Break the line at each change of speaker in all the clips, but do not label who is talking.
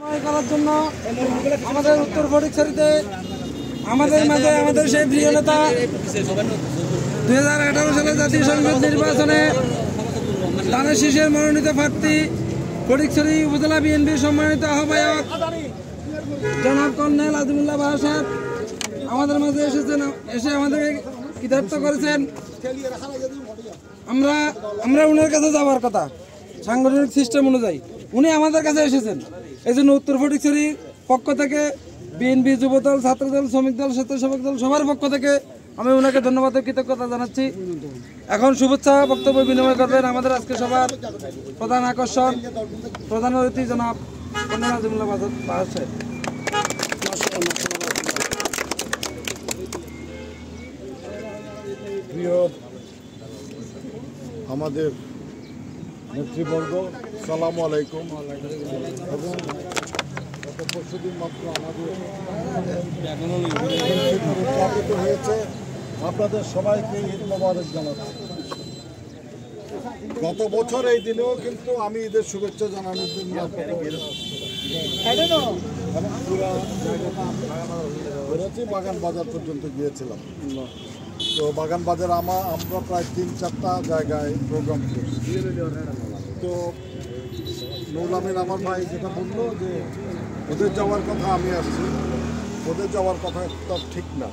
করার জন্য আমাদের উত্তর ফটিকছড়িতে আমাদের মাঝে আমাদের সেই প্রিয় নেতা 2018 সালে জাতীয় সংসদ নির্বাচনে ধানের শীষের মনোনীত প্রার্থী ফটিকছড়ি উপজেলা বিএনপির সম্মানিত আহ্বায়ক জনাব কর্নেল আজিমুল্লাহ বাহা সাহেব আমাদের মাঝে এসে আমাদেরকে কৃতার্থ করেছেন। আমরা উনার কাছে যাওয়ার কথা সাংগঠনিক সিস্টেম অনুযায়ী, উনি আমাদের কাছে এসেছেন। এই জন্য উত্তর ফটিকছড়ির পক্ষ থেকে বিএনপি, যুবদল, ছাত্রদল, শ্রমিক দল, স্বেচ্ছাসেবক দল সবার পক্ষ থেকে আমি ওনাকে ধন্যবাদ ও কৃতজ্ঞতা জানাচ্ছি। এখন শুভেচ্ছা বক্তব্য বিনিময় করবেন আমাদের আজকে সবার প্রধান আকর্ষণ, প্রধান অতিথি জনাব কর্নেল আজিমুল্লাহ বাহা সাহেব।
প্রিয় আমাদের নেতৃবর্গ, সালামু আলাইকুম। এবং গত পরশুদিন মাত্র আমাদের উদযাপিত হয়েছে। আপনাদের সবাইকে ঈদ মোবারক জানাচ্ছি। গত বছর এই দিনেও কিন্তু আমি ঈদের শুভেচ্ছা জানানোর জন্য বাগান বাজার পর্যন্ত গিয়েছিলাম। তো বাগান বাজার আমরা প্রায় 3-4টা জায়গায় প্রোগ্রাম করছি। তো নুরুল আমিন আমার ভাই যেটা বললো যে ওদের যাওয়ার কথা, আমি আসছি, ওদের যাওয়ার কথা তো ঠিক না,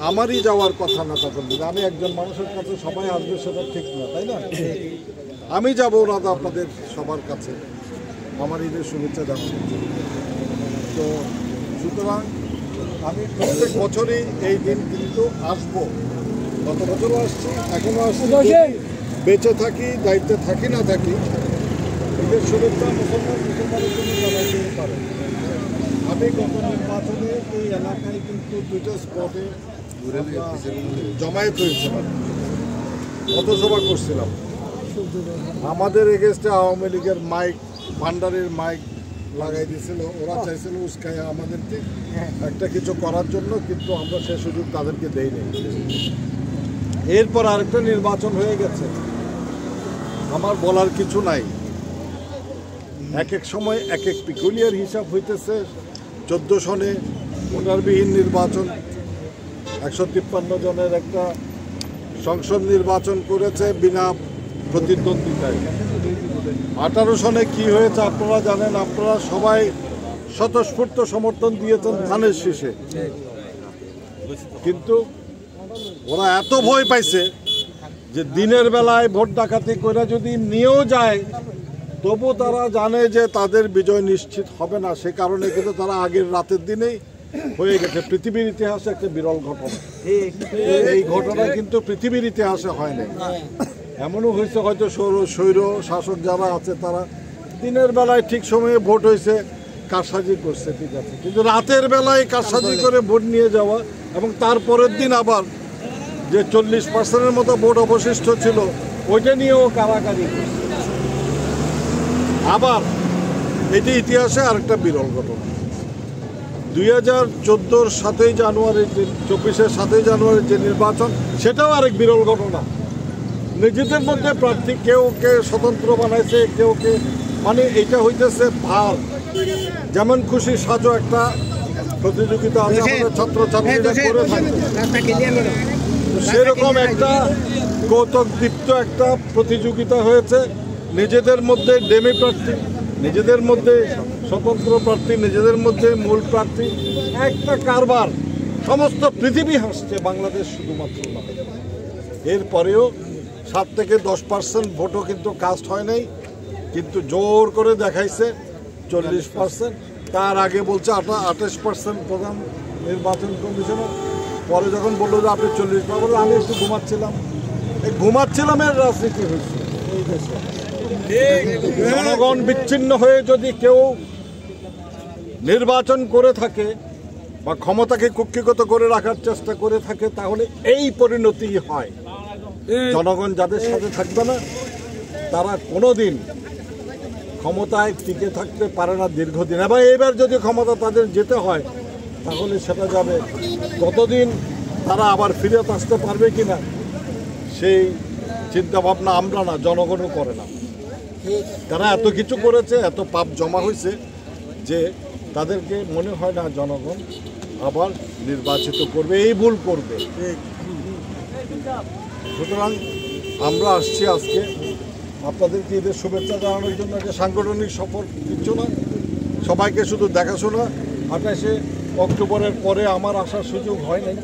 আমারই যাওয়ার কথা না। তখন আমি একজন মানুষের কাছে সবাই আসবে সেটা ঠিক না, তাই না? আমি যাবো রাজা আপনাদের সবার কাছে আমার ঈদের শুভেচ্ছা জানানোর জন্য। তো সুতরাং আমি প্রত্যেক বছরই এই দিন কিন্তু আসবো। গত বছরও আসছি, এখনও আসছি। বেঁচে থাকি, দায়িত্বে থাকি না থাকি, ঈদের শুভেচ্ছা মুসলমানের জন্য জানাতে পারে। আমি গত নির্বাচনে এই এলাকায় কিন্তু 2টা স্পটে জমায়েত হয়েছিলাম, পথসভা করছিলাম। আমাদের এগেস্টে আওয়ামী লীগের মাইক, ভান্ডারের মাইক লাগাই দিয়েছিল। ওরা চাইছিল উস্কাইয়া আমাদেরকে একটা কিছু করার জন্য, কিন্তু আমরা সে সুযোগ তাদেরকে দেই নাই। এরপর আরেকটা নির্বাচন হয়ে গেছে, আমার বলার কিছু নাই। এক এক সময় এক এক পিকুলিয়ার হিসাব হইতেছে। 14 সনে ভোটারবিহীন নির্বাচন, 153 জনের একটা সংসদ নির্বাচন করেছে বিনা প্রতিদ্বন্দ্বিতায়। 18 সনে কি হয়েছে আপনারা জানেন। আপনারা সবাই স্বতঃস্ফূর্ত সমর্থন দিয়েছেন ধানের শীষে, কিন্তু ওরা এত ভয় পাইছে যে দিনের বেলায় ভোট ডাকাতি করে যদি নিয়েও যায়, তবু তারা জানে যে তাদের বিজয় নিশ্চিত হবে না। সে কারণে কিন্তু তারা আগের রাতের দিনেই হয়ে গেছে। পৃথিবীর ইতিহাসে একটা বিরল ঘটনা। এই ঘটনা কিন্তু পৃথিবীর ইতিহাসে হয় না। এমনও হয়েছে হয়তো স্বৈর শাসক যারা আছে তারা দিনের বেলায় ঠিক সময়ে ভোট হয়েছে, কারসাজি করছে, ঠিক আছে, কিন্তু রাতের বেলায় কারসাজি করে ভোট নিয়ে যাওয়া এবং তারপরের দিন আবার যে 40% মতো ভোট অবশিষ্ট ছিল ওইটা নিয়েও কারাকারি করছে। আবার এটি ইতিহাসে আরেকটা বিরল ঘটনা। 2014 7ই জানুয়ারি, 24-এর 7ই জানুয়ারির যে নির্বাচন, সেটাও আরেক বিরল ঘটনা। নিজেদের মধ্যে প্রার্থী কেউ স্বতন্ত্র বানাইছে, কেউ মানে এটা হইতেছে ভার, যেমন খুশি সাজো একটা প্রতিযোগিতা আছে আমাদের ছাত্রছাত্রীরা করে থাকে। সেরকম একটা কৌতুকদীপ্ত একটা প্রতিযোগিতা হয়েছে। নিজেদের মধ্যে ডেমি প্রার্থী, নিজেদের মধ্যে স্বতন্ত্র প্রার্থী, নিজেদের মধ্যে মূল প্রার্থী, একটা কারবার। সমস্ত পৃথিবী হাসছে, বাংলাদেশ শুধুমাত্র না। এরপরেও 7 থেকে 10% ভোটও কিন্তু কাস্ট হয় নাই, কিন্তু জোর করে দেখাইছে 40%। তার আগে বলছে 28% প্রধান নির্বাচন কমিশনার। পরে যখন বললো যে আপনি 40%, বললো আমি একটু ঘুমাচ্ছিলাম। এই ঘুমাচ্ছিলামের রাজনীতি হয়েছে এই দেশে। জনগণ বিচ্ছিন্ন হয়ে যদি কেউ নির্বাচন করে থাকে বা ক্ষমতাকে কক্ষিগত করে রাখার চেষ্টা করে থাকে, তাহলে এই পরিণতি হয়। জনগণ যাদের সাথে থাকবে না তারা কোনোদিন ক্ষমতায় টিকে থাকতে পারে না দীর্ঘদিন। এবং এবার যদি ক্ষমতা তাদের যেতে হয় তাহলে সেটা যাবে, ততদিন তারা আবার ফিরে আসতে পারবে কিনা সেই চিন্তাভাবনা আমরা না, জনগণও করে না। তারা এত কিছু করেছে, এত পাপ জমা হয়েছে, যে তাদেরকে মনে হয় না জনগণ আবার নির্বাচিত করবে, এই ভুল করবে। সুতরাং আমরা আসছি আজকে আপনাদেরকে ঈদের শুভেচ্ছা জানানোর জন্য। একটা সাংগঠনিক সফর কিচ্ছু না, সবাইকে শুধু দেখাশোনা। 28শে অক্টোবরের পরে আমার আসার সুযোগ হয় নাই,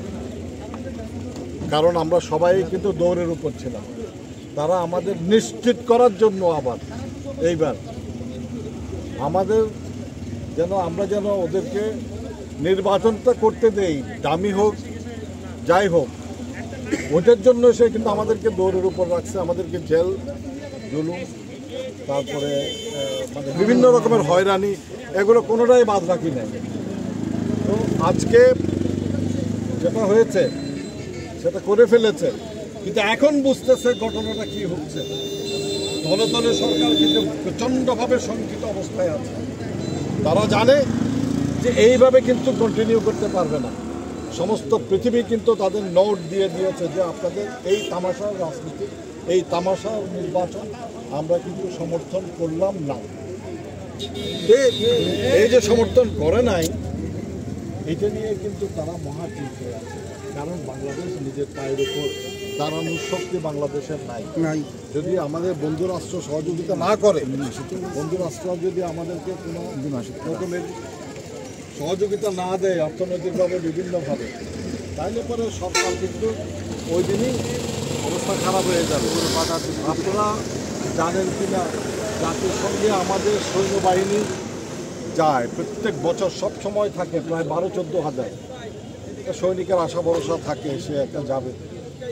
কারণ আমরা সবাই কিন্তু দৌড়ের উপর ছিলাম। তারা আমাদের নিশ্চিত করার জন্য আবার এইবার আমাদের আমরা যেন ওদেরকে নির্বাচনটা করতে দেই, দামি হোক যাই হোক, ওটার জন্য সে কিন্তু আমাদেরকে দৌড়ের উপর রাখছে, আমাদেরকে জেল জুলুম, তারপরে মানে বিভিন্ন রকমের হয়রানি, এগুলো কোনোটাই বাদ রাখি নাই। তো আজকে যেটা হয়েছে সেটা করে ফেলেছে, কিন্তু এখন বুঝতেছে ঘটনাটা কি হচ্ছে। দলে দলে সরকার কিন্তু প্রচণ্ডভাবে শঙ্কিত অবস্থায় আছে। তারা জানে যে এইভাবে কিন্তু কন্টিনিউ করতে পারবে না। সমস্ত পৃথিবী কিন্তু তাদের নোট দিয়ে দিয়েছে যে আপনাদের এই তামাশার রাজনীতি, এই তামাশার নির্বাচন আমরা কিন্তু সমর্থন করলাম না। এই যে সমর্থন করে নাই, এটা নিয়ে কিন্তু তারা মহা চিন্তায় আছে। কারণ বাংলাদেশ নিজের পায়ের উপর দাঁড়ানোর শক্তি বাংলাদেশের নাই। যদি আমাদের বন্ধু রাষ্ট্র সহযোগিতা না করে, বন্ধু রাষ্ট্র যদি আমাদেরকে কোনো রকমের সহযোগিতা না দেয় অর্থনৈতিকভাবে বিভিন্নভাবে, তাহলে পরে সরকার কিন্তু ওই দিনই অবস্থা খারাপ হয়ে যাবে। আপনারা জানেন কিনা, জাতিসংঘে আমাদের সৈন্যবাহিনী যায় প্রত্যেক বছর, সব সময় থাকে প্রায় 12-14 হাজার সৈনিকের আশা ভরসা থাকে সে একটা যাবে,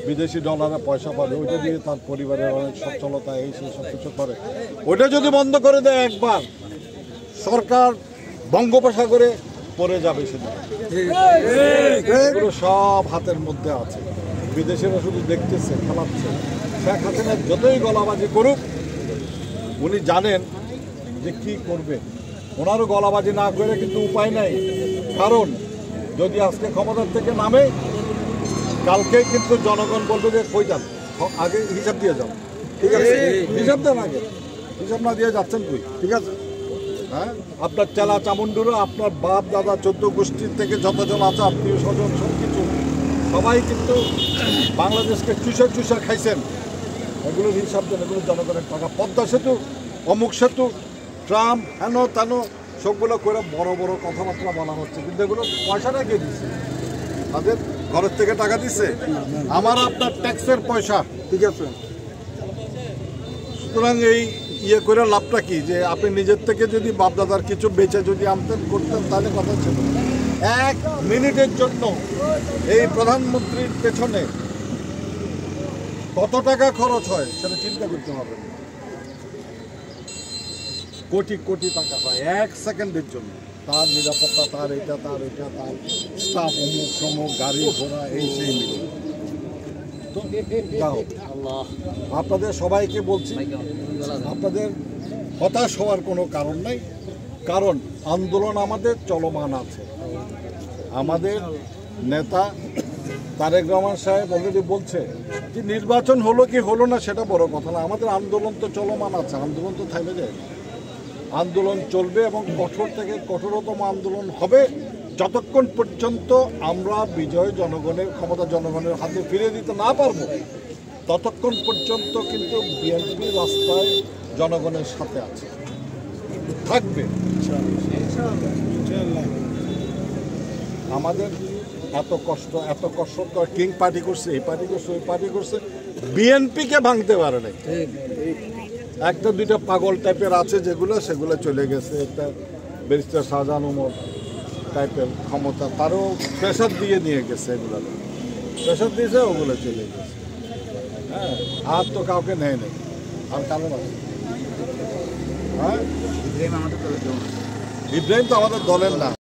বিদেশি ডলারে পয়সা পাবে, ওইটা দিয়ে তার পরিবারের অনেক সচ্ছলতা এই সেই সব কিছু করে। ওইটা যদি বন্ধ করে দেয় একবার, সরকার বঙ্গোপসাগরে পড়ে যাবে। সেটা এগুলো সব হাতের মধ্যে আছে, বিদেশিরা শুধু দেখতেছে, খেলাচ্ছে। শেখ হাসিনা যতই গলাবাজি করুক, উনি জানেন যে কি করবে। ওনারও গলাবাজি না করে কিন্তু উপায় নাই, কারণ যদি আজকে ক্ষমতার থেকে নামে, কালকেই কিন্তু জনগণ বলবে যে কই যান, আগে হিসাব দিয়ে যান। ঠিক আছে, হিসাব দেন আগে, হিসাব না দিয়ে যাচ্ছেন তুই, ঠিক আছে। হ্যাঁ, আপনার চেলা চামুন্ডুরা, আপনার বাপ দাদা 14 গোষ্ঠীর থেকে যতজন আছে আত্মীয় স্বজন সব কিছু, সবাই কিন্তু বাংলাদেশকে চুষা চুষা খাইছেন। এগুলোর হিসাব দেন, এগুলো জনগণের টাকা। পদ্মা সেতু, অমুক সেতু, ট্রাম, হেন তেন সবগুলো করে বড় বড় কথাবার্তা বলা হচ্ছে, কিন্তু এগুলো পয়সাটা কে দিচ্ছে? তাদের ঘরের থেকে টাকা দিচ্ছে, আমার আপনার ট্যাক্সের পয়সা, ঠিক আছে। সুতরাং এই করে লাভটা কি? যে আপনি নিজের থেকে যদি বাপদাদার কিছু বেচে যদি আমতেন করতেন, তাহলে কথা ছিল। 1 মিনিটের জন্য এই প্রধানমন্ত্রীর পেছনে কত টাকা খরচ হয় সেটা চিন্তা করতে হবে। কোটি কোটি টাকা হয় 1 সেকেন্ডের জন্য। তার নিরাপত্তা, তার এটা, তার এটা, তার স্টাফ, অমুক সমুক, গাড়ি ঘোড়া, এই সেই মিলে। তো যাও, আপনাদের সবাইকে বলছি, আপনাদের হতাশ হওয়ার কোনো কারণ নাই, কারণ আন্দোলন আমাদের চলমান আছে। আমাদের নেতা তারেক রহমান সাহেব অলরেডি বলছে যে নির্বাচন হলো কি হলো না সেটা বড় কথা না, আমাদের আন্দোলন তো চলমান আছে, আন্দোলন তো থামে যায়। আন্দোলন চলবে এবং কঠোর থেকে কঠোরতম আন্দোলন হবে যতক্ষণ পর্যন্ত আমরা বিজয় জনগণের, ক্ষমতা জনগণের হাতে ফিরে দিতে না পারবো, ততক্ষণ পর্যন্ত কিন্তু বিএনপি রাস্তায় জনগণের সাথে আছে, থাকবে। আমাদের এত কষ্ট কিং পার্টি করছে, এই পার্টি করছে, ওই পার্টি করছে, বিএনপিকে ভাঙতে পারে নাই। একটা দুইটা পাগল টাইপের আছে যেগুলো, সেগুলো চলে গেছে। একটা ব্যারিস্টার শাহজাহান ওমর টাইপের ক্ষমতা, তারও প্রেশার দিয়ে নিয়ে গেছে, এগুলো প্রেশার দিয়েছে, ওগুলো চলে গেছে। হ্যাঁ, আর তো কাউকে নেয় নেই। আর কারণ আছে? হ্যাঁ, ইব্রাহিম তো আমাদের দলের না।